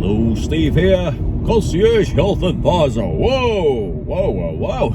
Hello, Steve here, Concierge Health Advisor. Whoa.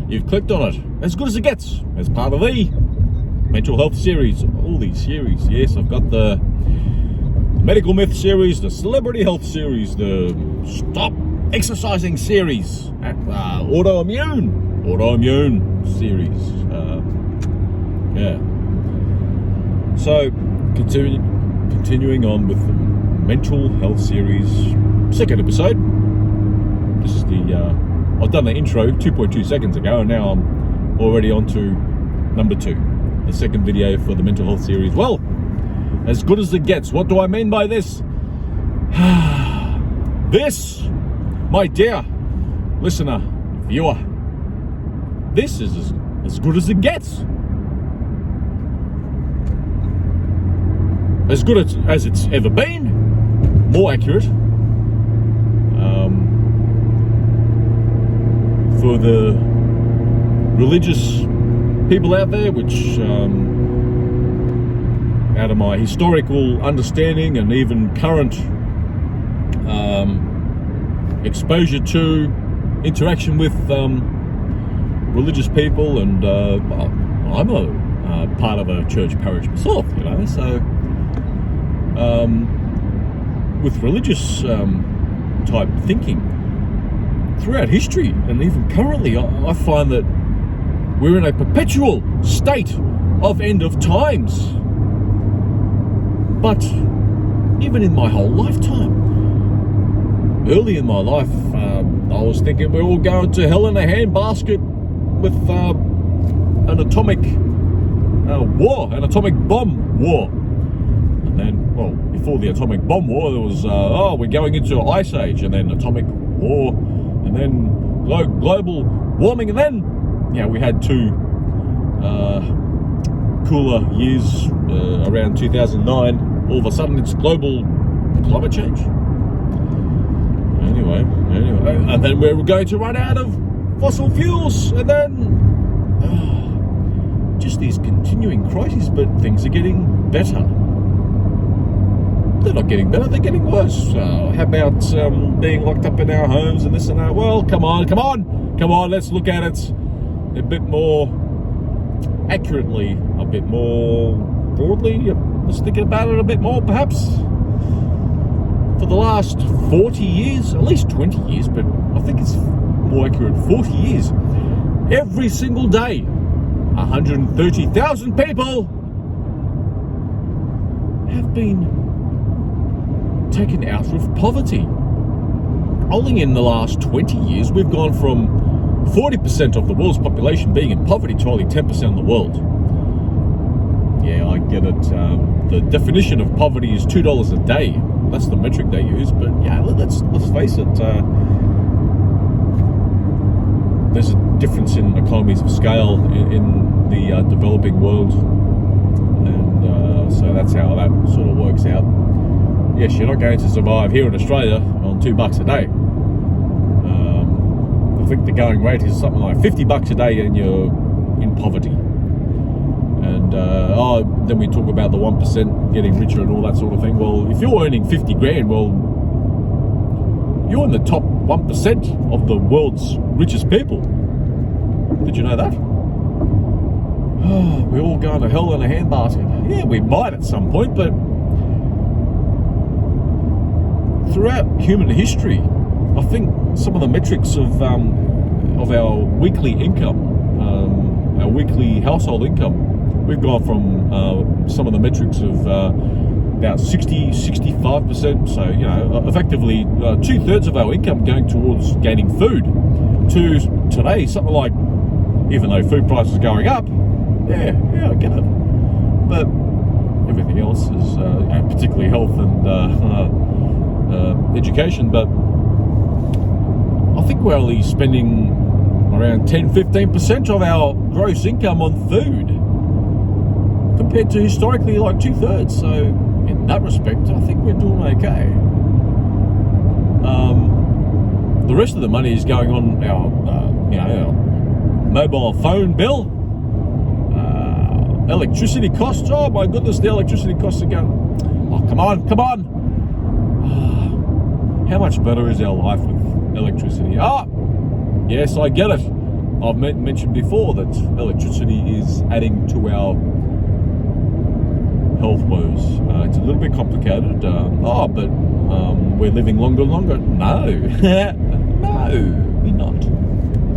You've clicked on it. As good as it gets. As part of the mental health series. All these series. Yes, I've got the medical myth series, the celebrity health series, the stop exercising series, autoimmune series. So, continuing on with the mental health series, second episode. This is I've done the intro 2.2 seconds ago, and now I'm already on to number 2, the second video for the mental health series. Well, as good as it gets. What do I mean by this? This, my dear listener, viewer, this is as good as it gets. As good as it's ever been, more accurate. For the religious people out there, which out of my historical understanding and even current exposure to interaction with religious people, and I'm a part of a church parish myself, so with religious type thinking throughout history and even currently, I find that we're in a perpetual state of end of times. But even in my whole lifetime, early in my life, I was thinking we're all going to hell in a handbasket with an atomic war, an atomic bomb war. And then, well, before the atomic bomb war, there was, we're going into an ice age, and then atomic war, and then global warming, and then, we had 2 cooler years around 2009. All of a sudden, it's global climate change. Anyway, and then we're going to run out of fossil fuels, and then just these continuing crises, but things are getting better. They're not getting better, they're getting worse. How about being locked up in our homes and this and that? Well, come on, let's look at it a bit more accurately, a bit more broadly. Let's think about it a bit more, perhaps. For the last 40 years, at least 20 years, but I think it's more accurate, 40 years, every single day, 130,000 people have been taken out of poverty. Only in the last 20 years, we've gone from 40% of the world's population being in poverty to only 10% of the world. Yeah, I get it. The definition of poverty is $2 a day. That's the metric they use. But yeah, let's face it. There's a difference in economies of scale in the developing world, and so that's how that sort of works out. Yes, you're not going to survive here in Australia on $2 a day. I think the going rate is something like $50 a day, and you're in poverty. And then we talk about the 1% getting richer and all that sort of thing. Well, if you're earning 50 grand, well, you're in the top 1% of the world's richest people. Did you know that? Oh, we're all going to hell in a handbasket. Yeah, we might at some point, but throughout human history, I think some of the metrics of our weekly income, our weekly household income, we've gone from some of the metrics of about 65%, so, effectively 2/3 of our income going towards gaining food, to today, something like, even though food prices are going up, yeah, I get it. But everything else is, particularly health and education, but I think we're only spending around 10-15% of our gross income on food, compared to historically like 2/3. So in that respect, I think we're doing okay. The rest of the money is going on our mobile phone bill, electricity costs. Oh my goodness, the electricity costs are going. Oh, come on. how much better is our life with electricity? Yes, I get it. I've mentioned before that electricity is adding to our health woes. It's a little bit complicated. But we're living longer and longer. No, no, we're not.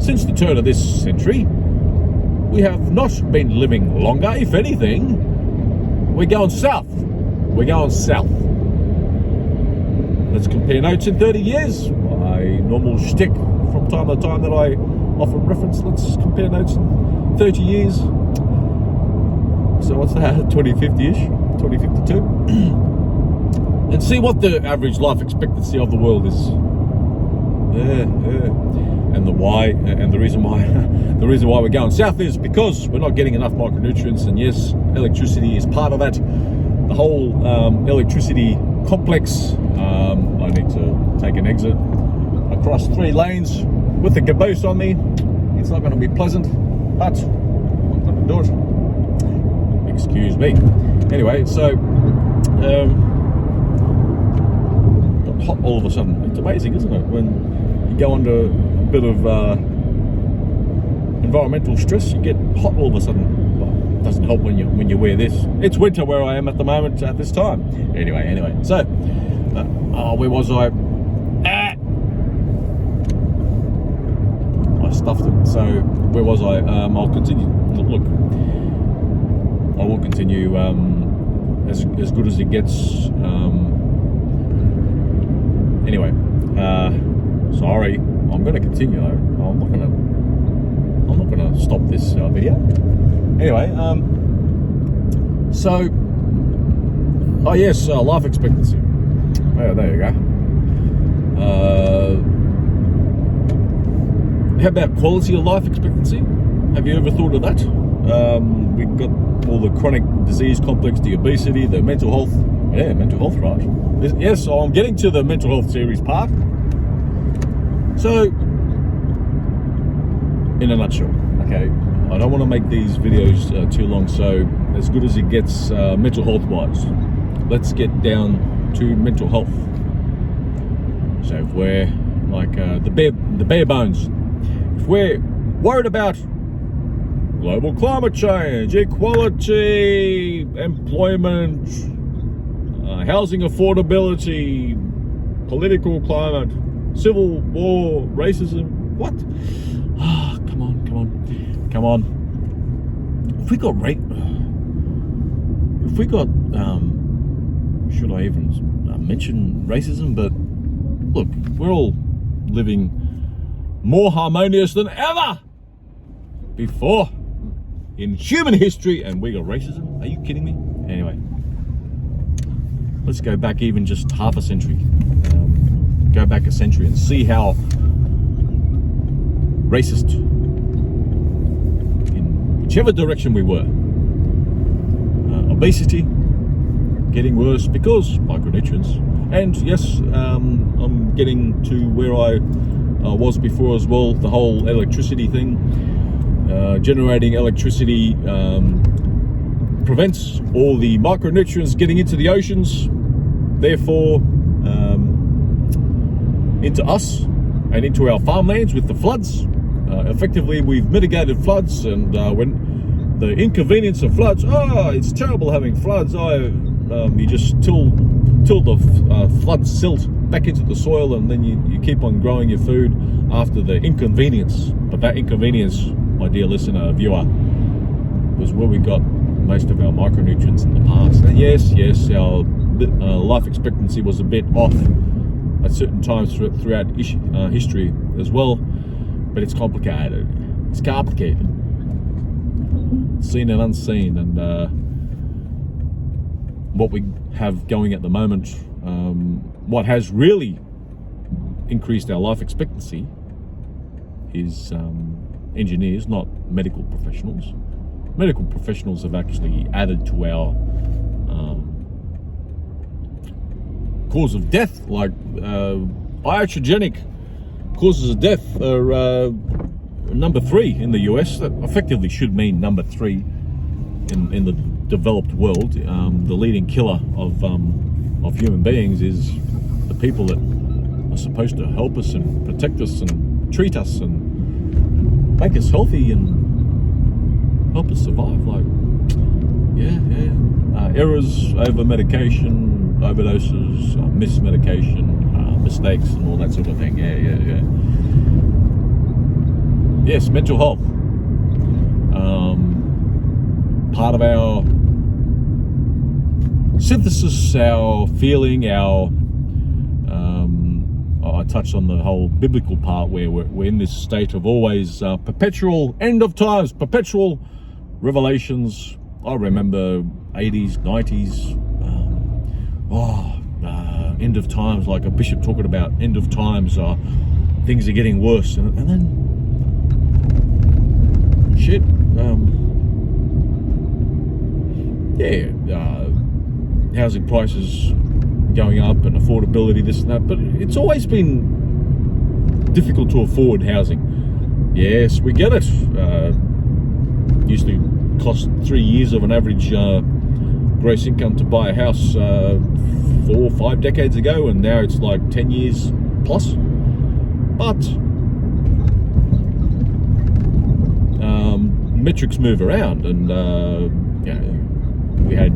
Since the turn of this century, we have not been living longer. If anything, we're going south. We're going south. Let's compare notes in 30 years. My normal shtick from time to time that I often reference. Let's compare notes in 30 years. So what's that? 2050-ish, 2052, and see what the average life expectancy of the world is. And the reason why we're going south is because we're not getting enough micronutrients. And yes, electricity is part of that. The whole electricity complex. I need to take an exit across 3 lanes with the caboose on me. It's not going to be pleasant, but I'm going to do it. Excuse me. Anyway, so got hot all of a sudden. It's amazing, isn't it? When you go under a bit of environmental stress, you get hot all of a sudden. Well, it doesn't help when you wear this. It's winter where I am at the moment at this time. Anyway. So, where was I? I stuffed it. So where was I? I'll continue. Look, I will continue as good as it gets. Anyway, sorry, I'm going to continue though. I'm not going to stop this video. Anyway, so yes, life expectancy. Oh, there you go. How about quality of life expectancy? Have you ever thought of that? We've got all the chronic disease complex, the obesity, the mental health. Yeah, mental health, right? Yes, so I'm getting to the mental health series part. So, in a nutshell, okay, I don't want to make these videos too long, so as good as it gets mental health wise, let's get down to mental health. So if we're like the bare bones, if we're worried about global climate change, equality, employment, housing affordability, political climate, civil war, racism, what? Come on. If we got should I even mention racism? But look, we're all living more harmonious than ever before in human history, and we got racism? Are you kidding me? Anyway, let's go back even just half a century. Go back a century and see how racist in whichever direction we were. Obesity getting worse because micronutrients. And yes, I'm getting to where I was before as well, the whole electricity thing. Generating electricity prevents all the micronutrients getting into the oceans, therefore into us and into our farmlands with the floods. Effectively, we've mitigated floods, and when the inconvenience of floods, it's terrible having floods. You just till the flood silt back into the soil, and then you keep on growing your food after the inconvenience. But that inconvenience, my dear listener, viewer, was where we got most of our micronutrients in the past. And yes, our life expectancy was a bit off at certain times throughout history as well, but it's complicated. It's complicated. Seen and unseen, and what we have going at the moment, what has really increased our life expectancy is engineers, not medical professionals. Medical professionals have actually added to our cause of death, like iatrogenic causes of death are number 3 in the US. That effectively should mean number 3 in the developed world. The leading killer of human beings is the people that are supposed to help us and protect us and treat us and make us healthy and help us survive. Like, errors, over medication, overdoses, mismedication, mistakes, and all that sort of thing. Yes, mental health. Part of our synthesis, our feeling, our I touched on the whole biblical part where we're in this state of always perpetual end of times, perpetual revelations. I remember 80s, 90s, end of times, like a bishop talking about end of times, things are getting worse, and then shit, housing prices going up and affordability, this and that, but it's always been difficult to afford housing. Yes, we get it. Used to cost 3 years of an average gross income to buy a house 4 or 5 decades ago, and now it's like 10 years plus. But metrics move around, and we had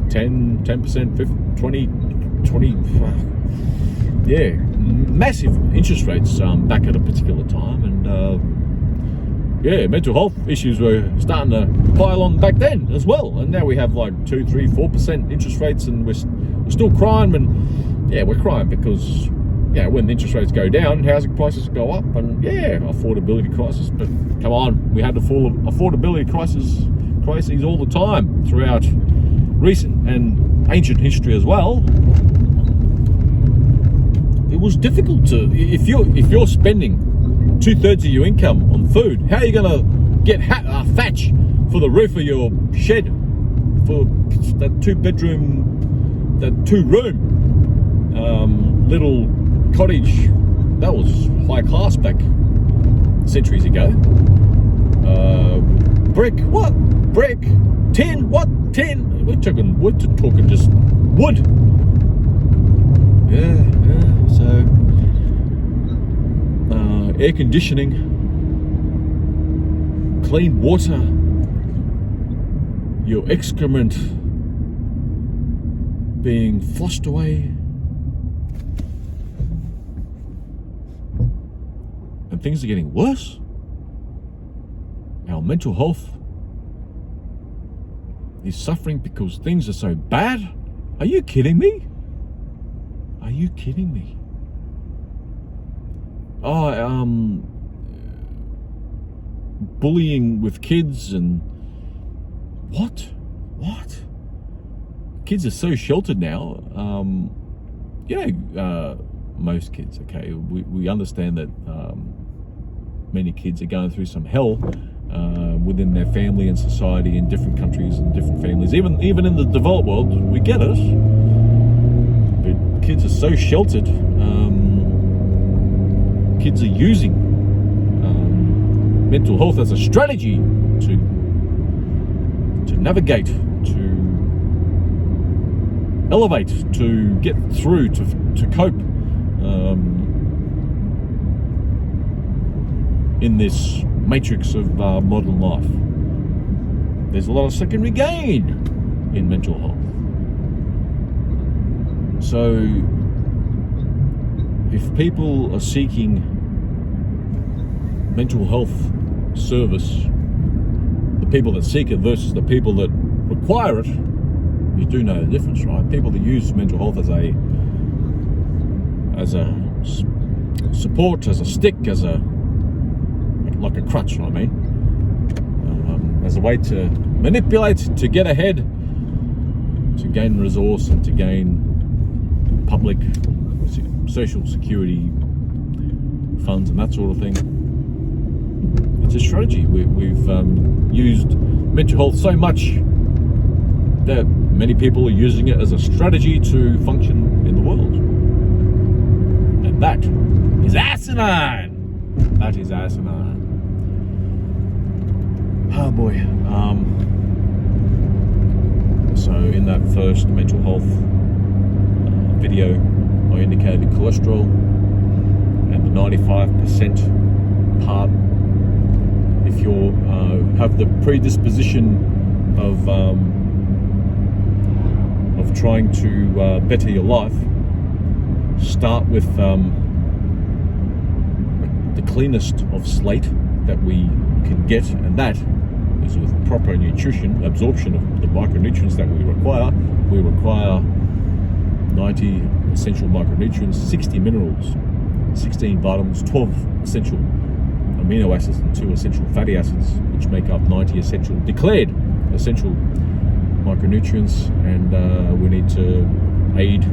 10%, 20, massive interest rates back at a particular time, and mental health issues were starting to pile on back then as well, and now we have like 2, 3, 4% interest rates, and we're still crying. And we're crying because when the interest rates go down, housing prices go up, and affordability crisis. But come on, we had the full affordability crises all the time throughout recent and ancient history as well. It was difficult to, if you're spending 2/3 of your income on food, how are you going to get thatch for the roof of your shed, for that 2-bedroom, that 2-room little cottage that was high class back centuries ago? Brick, what? Brick, tin, what? Tin? We're talking just wood. So air conditioning, clean water, your excrement being flushed away, and things are getting worse. Our mental health is suffering because things are so bad. Are you kidding me? Are you kidding me? Bullying with kids, and what? Kids are so sheltered now. Most kids, okay. We understand that many kids are going through some hell within their family and society in different countries and different families. Even in the developed world, we get it. But kids are so sheltered. Kids are using mental health as a strategy to navigate, to elevate, to get through, to cope in this matrix of modern life. There's a lot of secondary gain in mental health. So if people are seeking mental health service, the people that seek it versus the people that require it, you do know the difference, right? People that use mental health as a support, as a stick, like a crutch, you know what I mean? As a way to manipulate, to get ahead, to gain resource, and to gain public social security funds and that sort of thing. It's a strategy. We've used mental health so much that many people are using it as a strategy to function in the world. And that is asinine. That is asinine. Oh boy. So in that first mental health video, I indicated cholesterol. and the 95% part, if you have the predisposition of trying to better your life, start with the cleanest of slate that we can get, and that is with proper nutrition, absorption of the micronutrients that we require. We require 90 essential micronutrients, 60 minerals, 16 vitamins, 12 essential amino acids, and 2 essential fatty acids, which make up 90 declared essential micronutrients, and we need to aid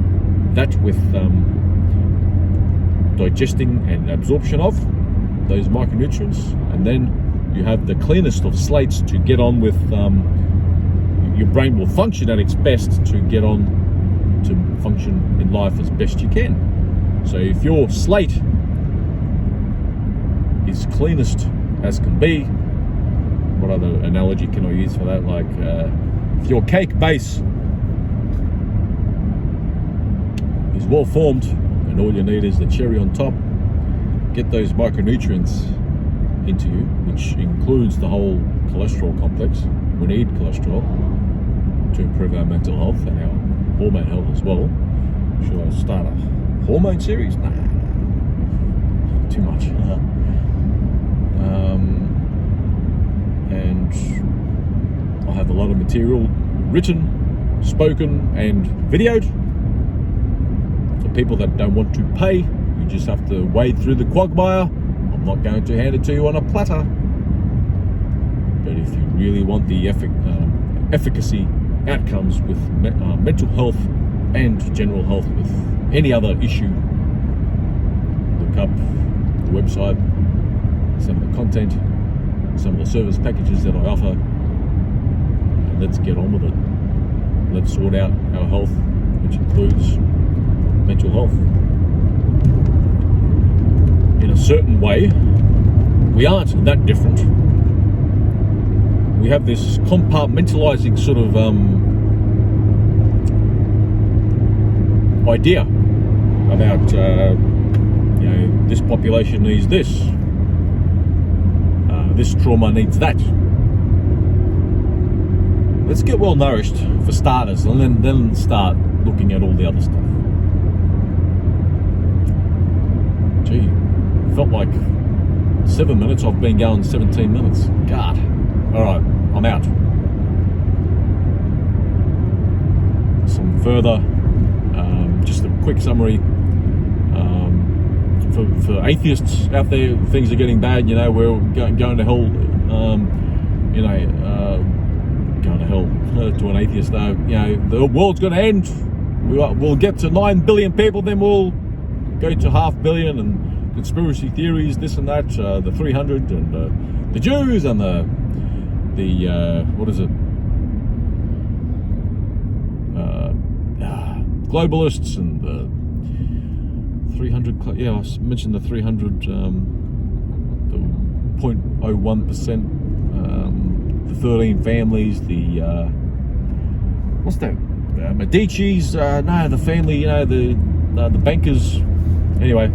that with digesting and absorption of those micronutrients, and then you have the cleanest of slates to get on with. Your brain will function at its best to get on to function in life as best you can. So if your slate is cleanest as can be, what other analogy can I use for that? Like if your cake base is well formed and all you need is the cherry on top, get those micronutrients into you, which includes the whole cholesterol complex. We need cholesterol to improve our mental health and our hormone health as well. Should I start a hormone series? Nah, too much. And I have a lot of material written, spoken, and videoed for people that don't want to pay. You just have to wade through the quagmire. I'm not going to hand it to you on a platter. But if you really want the efficacy outcomes with mental health and general health with any other issue, look up the website, some of the content, some of the service packages that I offer, and let's get on with it. Let's sort out our health, which includes mental health. In a certain way, we aren't that different. We have this compartmentalizing sort of idea about this population needs this, this trauma needs that. Let's get well nourished for starters, and then start looking at all the other stuff. Gee, felt like 7 minutes. I've been going 17 minutes. God. All right, I'm out. Some further, just a quick summary. For atheists out there, things are getting bad. We're going to hell. Going to hell to an atheist, though. The world's going to end. We'll get to 9 billion people, then we'll go to 500 million, and conspiracy theories, this and that. The 300 and the Jews and the what is it? Globalists and the 300. Yeah, I mentioned the 300. The 0.01%. The 13 families. The what's that? Medici's. No, the family. The bankers. Anyway.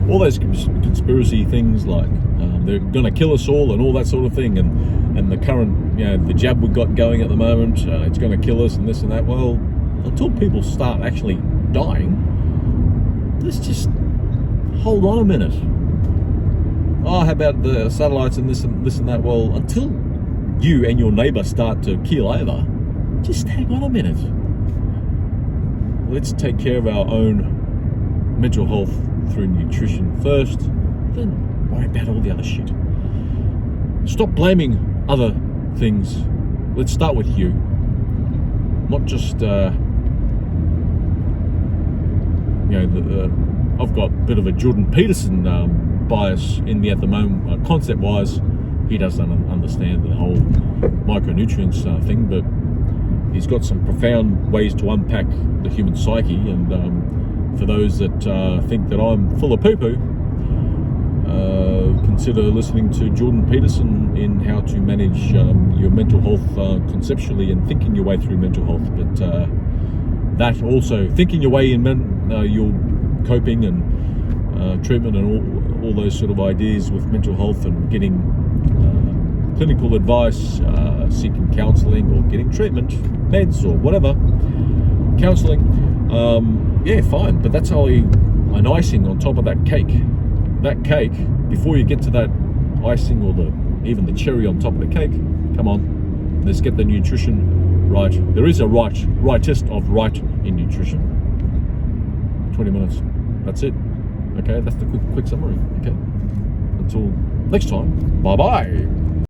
All those conspiracy things, like they're going to kill us all and all that sort of thing, and the current, the jab we've got going at the moment, it's going to kill us and this and that. Well, until people start actually dying, let's just hold on a minute. Oh, how about the satellites and this and that? Well, until you and your neighbour start to keel over, just hang on a minute. Let's take care of our own mental health through nutrition first, then worry about all the other shit. Stop blaming other things. Let's start with you. Not just, I've got a bit of a Jordan Peterson bias in me at the moment, concept-wise. He doesn't understand the whole micronutrients thing, but he's got some profound ways to unpack the human psyche, and for those that think that I'm full of poo-poo, consider listening to Jordan Peterson in how to manage your mental health conceptually and thinking your way through mental health. But that also, thinking your way in your coping and treatment and all those sort of ideas with mental health, and getting clinical advice, seeking counselling or getting treatment, meds or whatever, counselling, yeah, fine. But that's only an icing on top of that cake. That cake, before you get to that icing or even the cherry on top of the cake, come on, let's get the nutrition right. There is a rightest of right in nutrition. 20 minutes. That's it. Okay, that's the quick summary. Okay. Until next time. Bye-bye.